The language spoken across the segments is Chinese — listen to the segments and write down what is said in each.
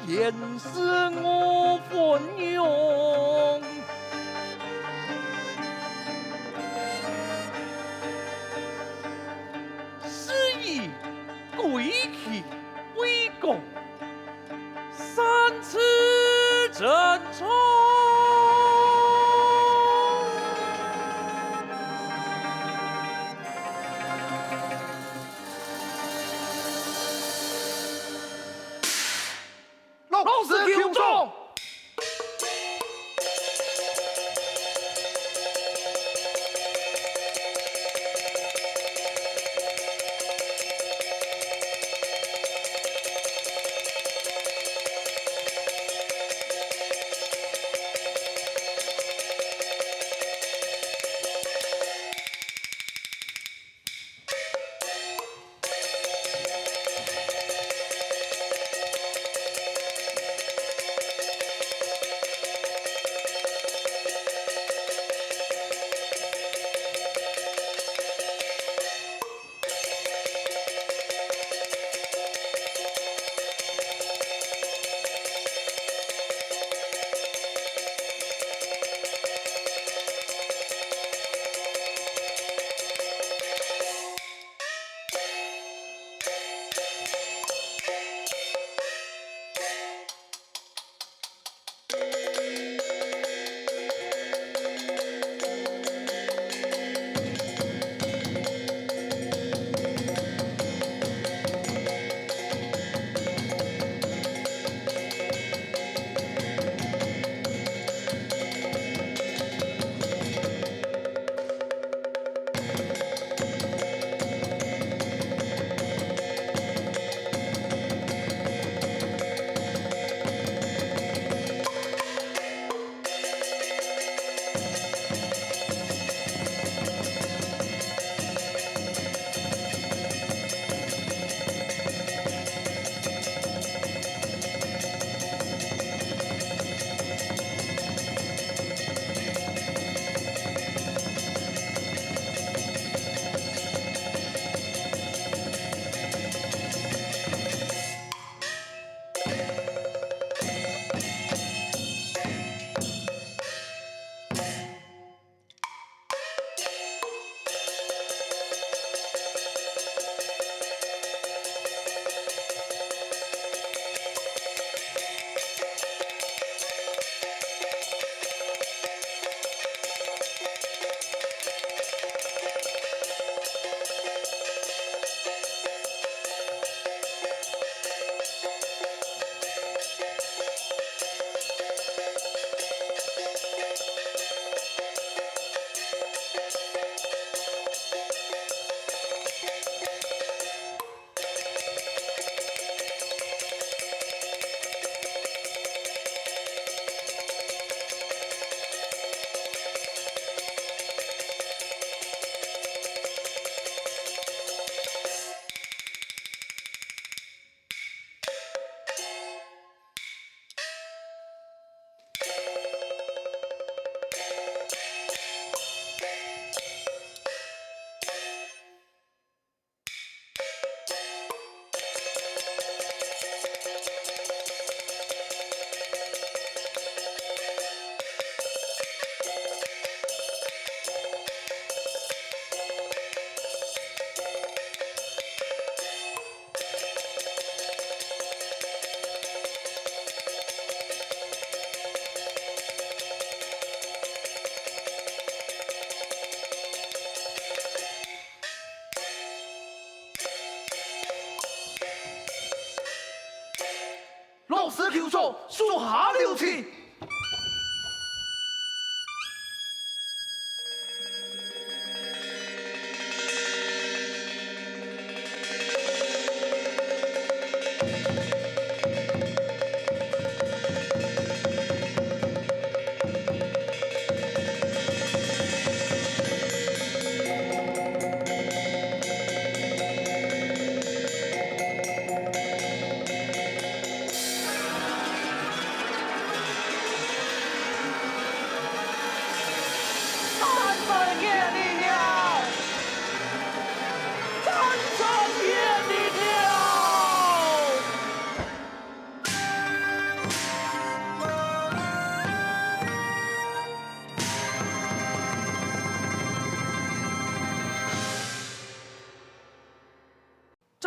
言是我奋勇，是以归去为公，三次争宠。老师求中。老师求助，属下留情。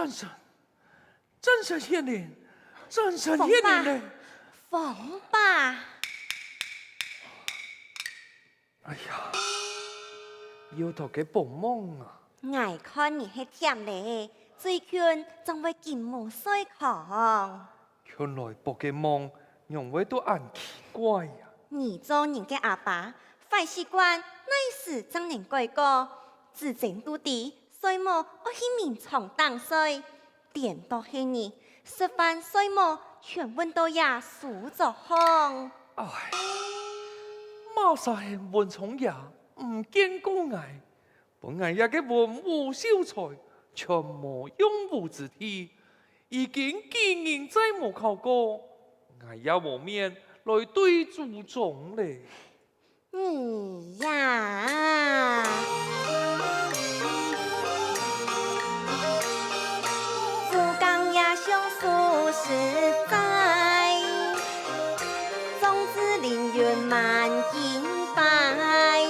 战神，战神显灵，战神显灵嘞！放吧！哎呀，要头嘅帮忙啊！我看你係甜嘞，最近仲會見無水狂。原來博嘅夢讓我都很奇怪呀、你做人嘅阿爸，壞習慣乃是怎能改過？自證到底，衰母我去面床當睡，點到係你食飯衰母全問到也數咗空。唉，馬沙係文聰也唔見過我，本來也嘅文武秀才，全無用武之地，已經幾年再冇考過，我也無面來對祖宗嘞。你呀，祖剛也相數實在，種子林園萬景拜，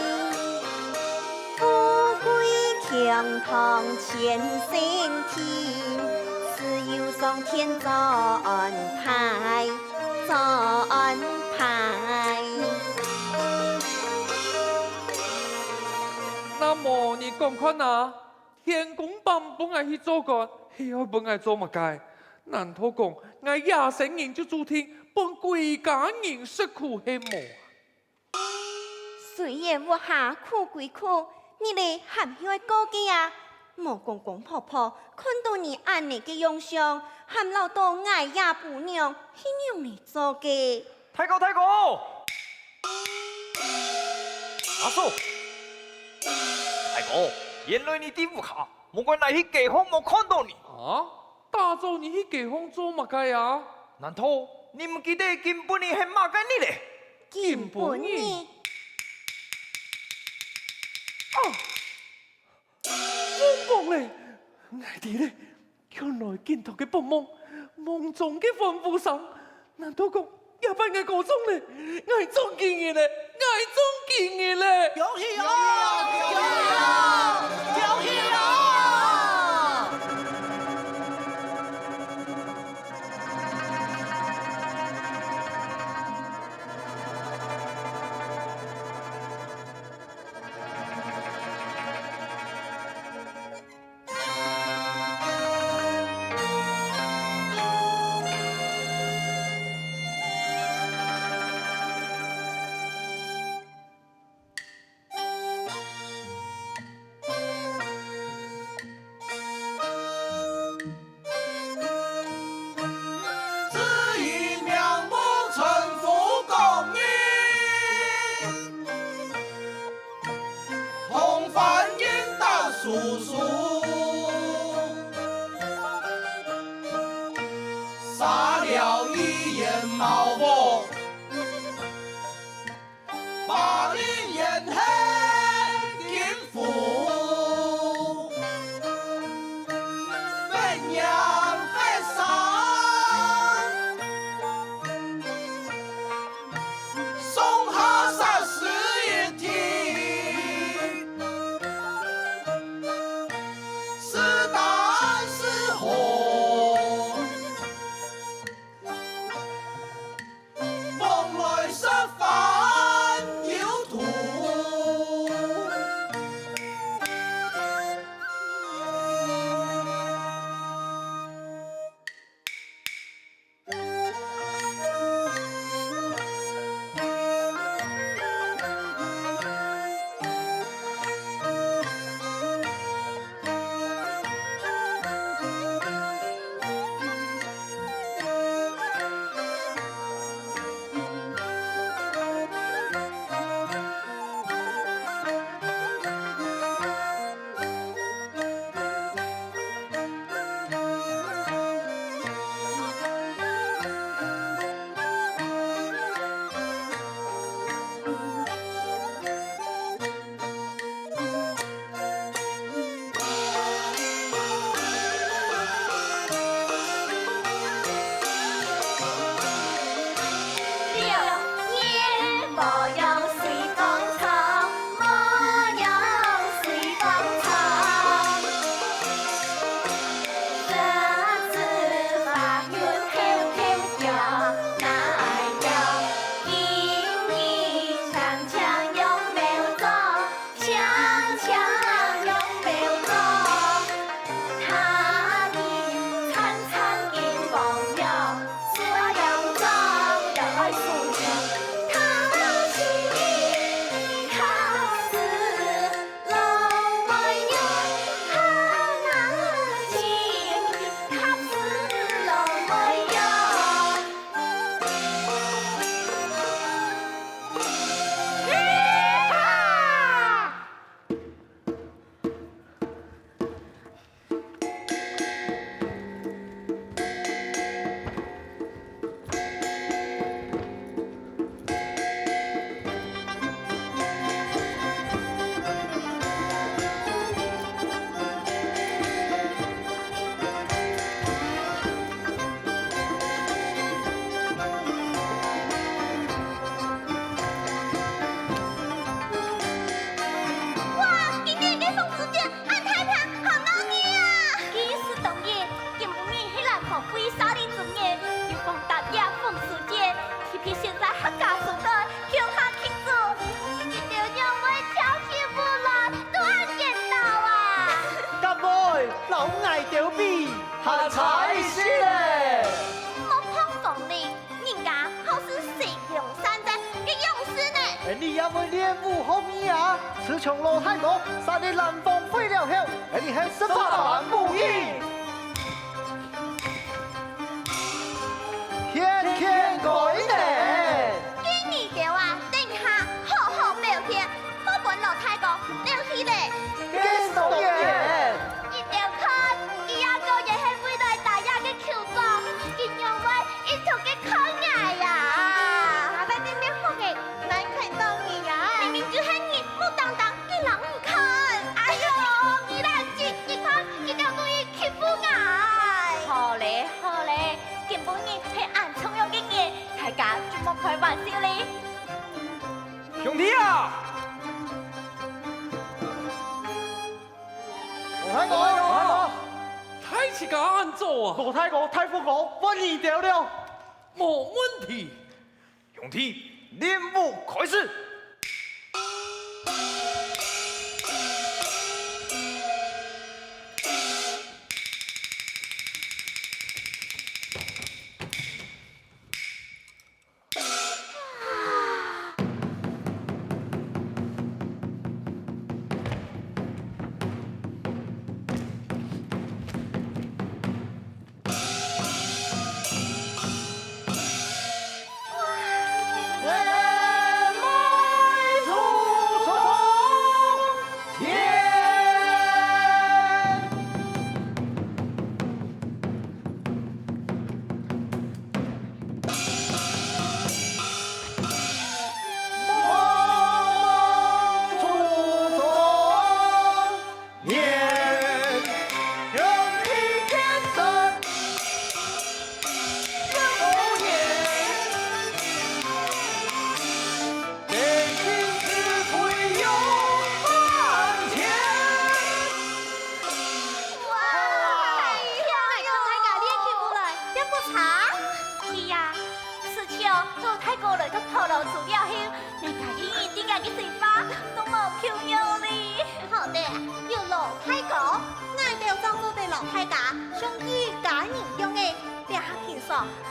富貴強堂千星天，自有上天作安排，作安排。那麼你講看啊，天公棒本來去做官，又本來做乜嘅？難道講我廿成人就注定幫貴家人食苦係冇？雖然我下苦歸苦，你哋還要過嘅呀？莫公公婆婆看到你安尼嘅樣相，還留到愛也不娘，係讓你做嘅。太公，阿叔，太公，原來你地府下，冇怪嚟去街坊冇看到你。啊？大早你去街坊做乜嘅呀？難道你唔記得根本你係罵緊你咧？根本你我講咧，我哋咧，原來見到嘅幫忙，夢中嘅吩咐神，難道講也不係個中咧？我中見嘅咧，我中見嘅咧。有戲啊！有戲啊！有戲啊！叔叔，杀了一眼毛毛，把你眼黑金斧，飞扬飞上，送他30一天。是胆是火，雌雄老太公，杀你南方废了后，你系十八般武艺，天天改年。今年就啊，等下好好表现，我本老太公了起来。几多年？一条看，伊阿哥也是未来大家嘅球场，因为一头嘅靠牙呀。阿伯你咩好嘅，难看到你呀？明明就是你木当当嘅人唔看。哎呦，你冷静，你看，伊就故意欺负我。好嘞，好嘞，根本你係暗中有嘅嘢，大家做乜開玩笑咧？兄弟啊！老太公，太是个安做啊？老太公，太傅公，我你掉了。冇问题。兄弟，练武开始。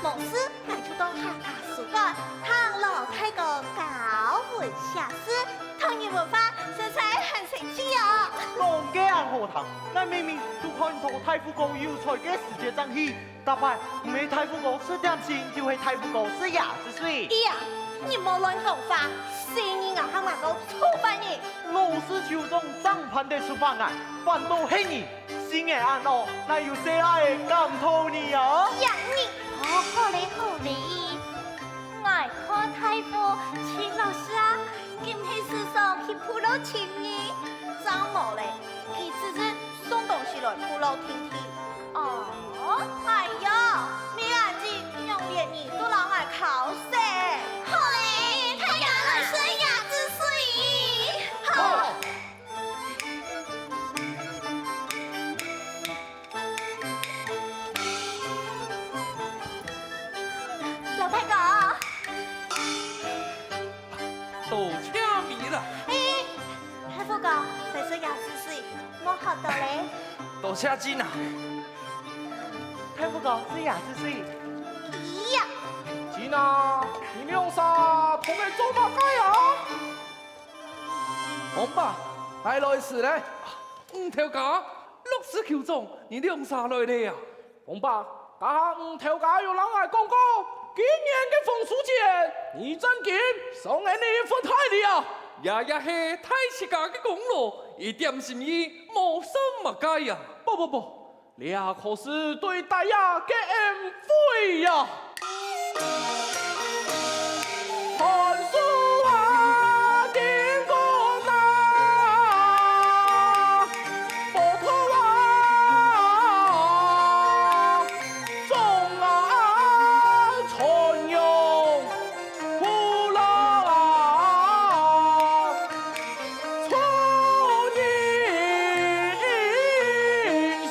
某事乃出到下家书馆，向老太公高闻下师，唐人文化实在很神奇哦。龙家何堂，那明明都看到太傅公有才嘅世界争气，但係唔係太傅公是點心，就係太傅公是牙之水。哎呀，你莫亂講話，誰人啊行能夠觸犯你？老師朝中正判的處罰案，反倒係你，心眼暗惡，那有誰來感透你啊？呀你！好嘞好嘞，我看太傅秦老師啊，今天世上去鋪路情誼，張某嘞，佢只是送東西來鋪路聽聽。哦，哎呀，你眼睛用臉你都讓我考死。好嘞，太陽老師牙之水。好。老太公，都请米啦，哎，太傅公，这是牙之水，我學到嘞。多謝金啊！太傅公是牙之水。咦呀！金啊，你用啥同佢做乜雞啊？王爸，来来时嘞，条架60球中，你用啥来的呀？王爸，家下條架要人嚟講過，今年嘅風俗節，你真見送給你份太了。呀呀嘿，太是家嘅功勞，一點心意冇什麼解呀。不，你啊可是對大家嘅恩惠呀。看書啊，點講啊？波濤啊，眾啊，春湧呼浪啊，春英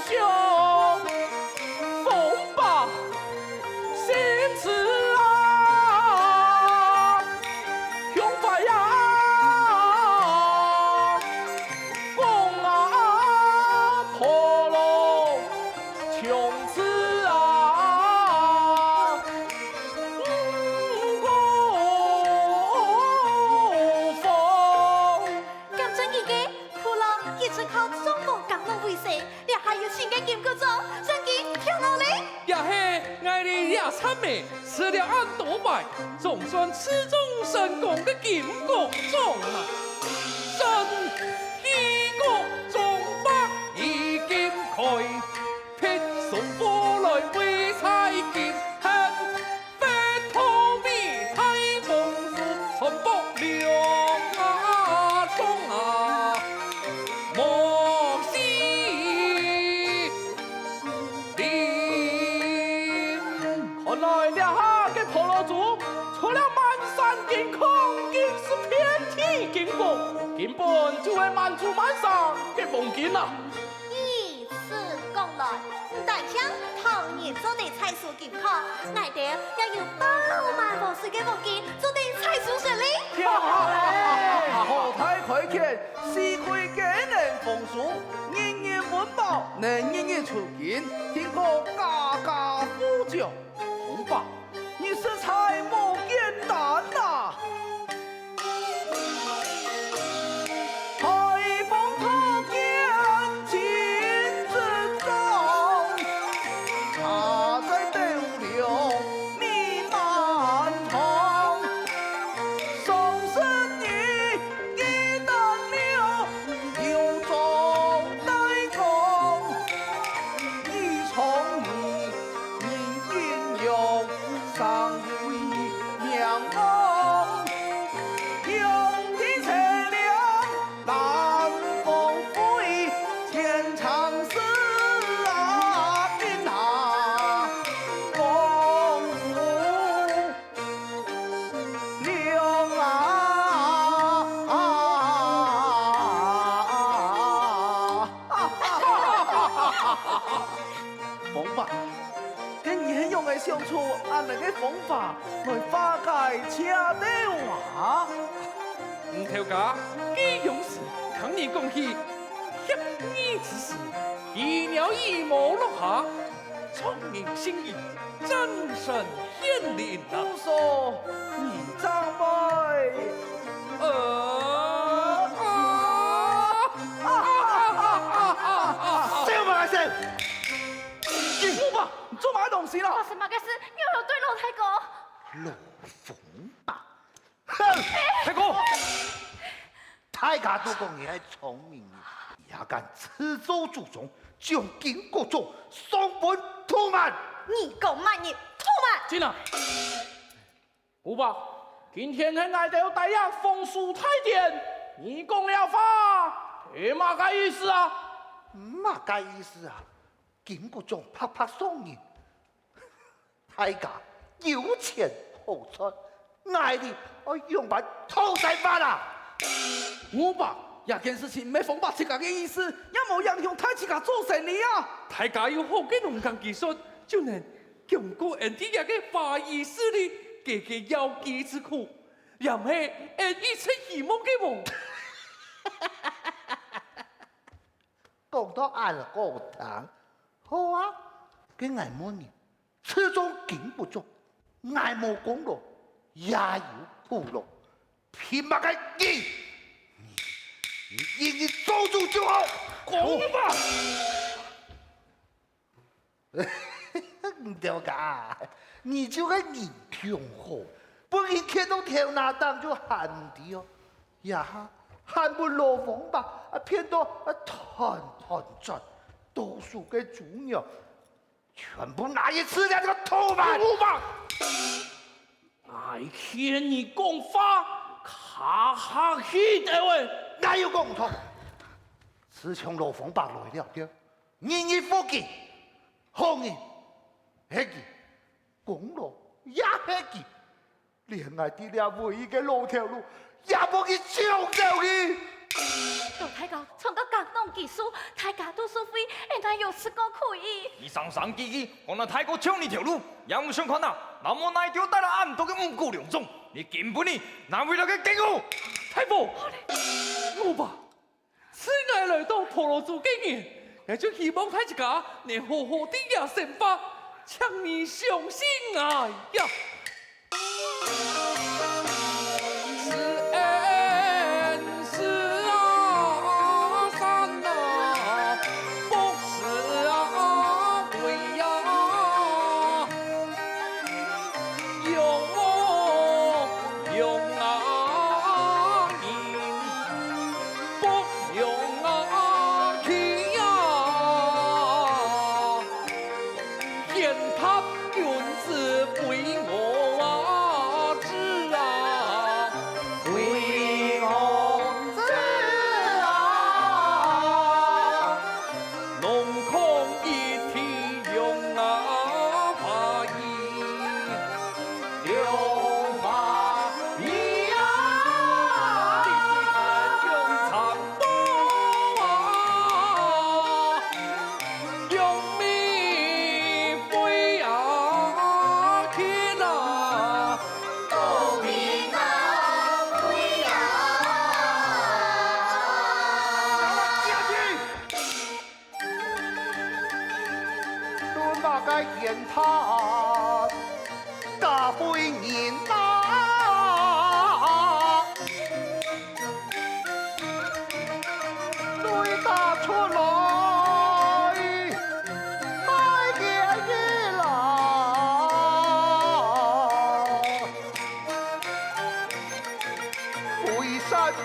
雄，風暴。心为你也参美，吃了俺多败，总算此中神功的金国中啊！神一国中百已经开，撇送过来为财金，恨非托米太公主，传播两啊中啊！莫惜林，看来俩下嘅婆罗族，除了满山金空，竟是遍体金光，根本就系满族满上嘅风景啊！依此讲来，大强头年做地菜蔬健康，乃得也有100万无水嘅风景做地菜蔬实力。后台开见，四开给人丰收，人人温饱，能人人出金，天可家家富足。红爸，你食材莫简单呐！海风可见金子中，茶在斗流蜜满堂。送生你一担流，有种代工，一从你应用上为良梦，用的车辆南风飞，天长丝啊冰下公务。流方法，跟沿用的相处，按那个方法来化解车的话。唔头家，基勇士，肯你恭喜协议之时，一鸟一毛落下，聪明心意，真神显灵啊！不说你长辈。笑嘛笑！金虎吧，你做嘛东西发了？生嘛嘅事，又有对老太公。老冯吧，太公，大家都讲你系聪明的，也敢自作主张，将金国忠送本土蛮。你够慢，你吐嘛！进来，古爸，今天喺爱豆大雅风俗太典，你讲了法，係嘛个意思啊？嘛个意思啊？金国忠拍拍送人，大家有钱好出，爱你我用把偷晒法啦！我爸，这件事情没风把自家的意思，也冇影响太自家做生意啊！大家有好嘅农耕技术，就能强过人哋嘅法医势力，嘅有机之苦，又唔系人一出希望嘅梦。讲到俺高堂，好啊，跟俺么人，始终金不中，俺冇功劳，也有苦劳，凭乜嘅你你做主就好，讲吧，唔对噶，你就个人强好，不然看到条那当就喊的哦，呀，喊不落风吧，骗到团团转，多数嘅猪鸟，全部拿去吃掉这个头吧！古爸，I 听你讲法，卡下去的喂。哪有共同？自从罗风白来了的，人人福建，好人，黑记，公路也黑记，连爱啲俩唯一嘅路条路，也冇去抢走去。老太公从个广东技术，大家都收费，人家有此个可以。你上上叽叽，我那太公抢你条路，也唔想看呐。那么那条带了俺多嘅五谷粮种，你根本你难为了个警务。太傅，我吧，此爱来到婆罗洲经验，我就希望大家能好好地也生活，请你相信我呀。是恩是啊山啊，不是啊鬼呀，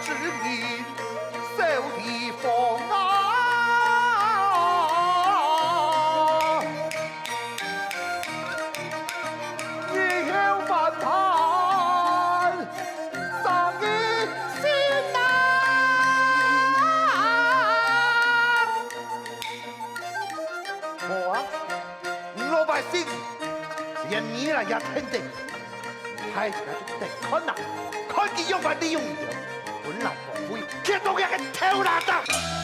之民受地方啊！你有反叛，上一心呐！我啊，老百姓连你啦也听得，太起来就得看呐，看见有反的用的，本来不会，这东西个偷拿的。